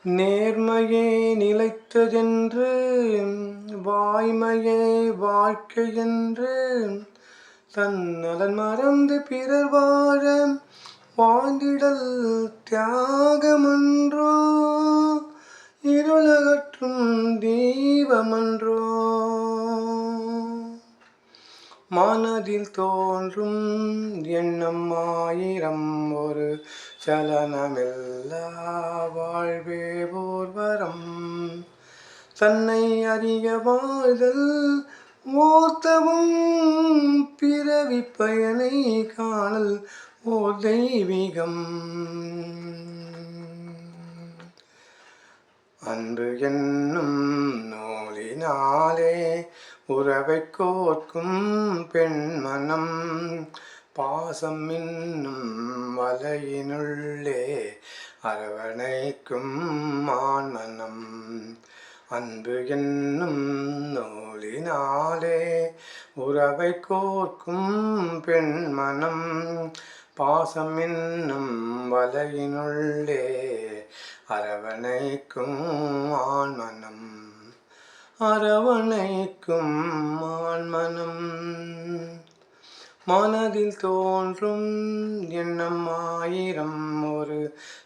நேர்மையே நிலைத்ததென்று வாய்மையே வாழ்க்கையென்று தன்னலன் மறந்து பிறர் வாழ வாழ்ந்திடல் தியாகமன்றோ இருளகற்றும் தீபமன்றோ மனதில் தோன்றும் எண்ணம் ஆயிரம் ஒரு சலனமில்லா வாழ்வே ஓர் வரம் தன்னை அறிய வாழ்தல் ஓர்த்தவும் பிறவி பயனை காணல் ஓர் தெய்வீகம் அன்பு என்னும் நூலினாலே உறவை கோர்க்கும் பெண்மனம் பாசம் என்னும் வலையினுள்ளே அரவணைக்கும் ஆண்மனம் அன்பு என்னும் நூலினாலே உறவை கோர்க்கும் பெண்மனம் பாசம் என்னும் வலையினுள்ளே அரவணைக்கும் ஆண்மனம் அரவணைக்கும் ஆண்மனம் மனதில் தோன்றும் எண்ணம் ஆயிரம் ஒரு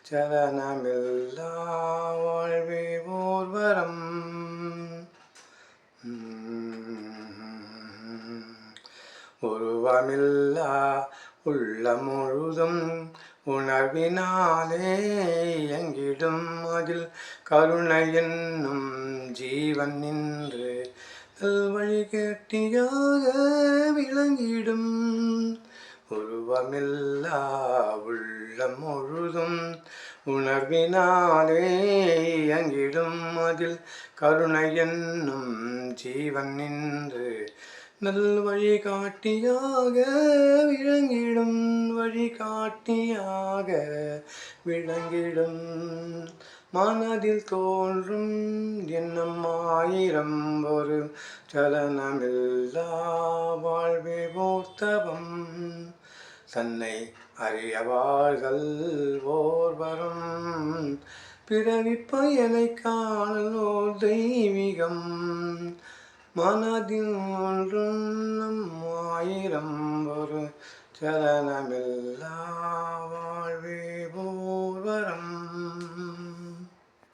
சலனமில்லா வாழ்வே ஓர் வரம் உருவமில்லா உள்ளம் முழுதும் உணர்வினாலே எங்கிடும் அதில் கருணை என்னும் ஜீவன் நின்று வழிகாட்டியாக விளங்கிடும் உருவமில்லா உள்ளம் முழுதும் உணர்வினாலே எங்கிடும் அதில் கருணை என்னும் ஜீவன் நின்று நல் வழிகாட்டியாக விளங்கிடும் வழிகாட்டியாக விளங்கிடும் மனதில் தோன்றும் எண்ணம் ஆயிரம் ஒரு சலனமில்லா வாழ்வே ஓர்த்தவம் தன்னை அறிய வாழ்தல் ஓர் வரம் பிறவி பயனை காணல் ஓர் தெய்வீகம் மனதில் ஒன்றும் நம் ஆயிரம் ஒரு சலனமில்லா வாழ்வே ஓர் வரம்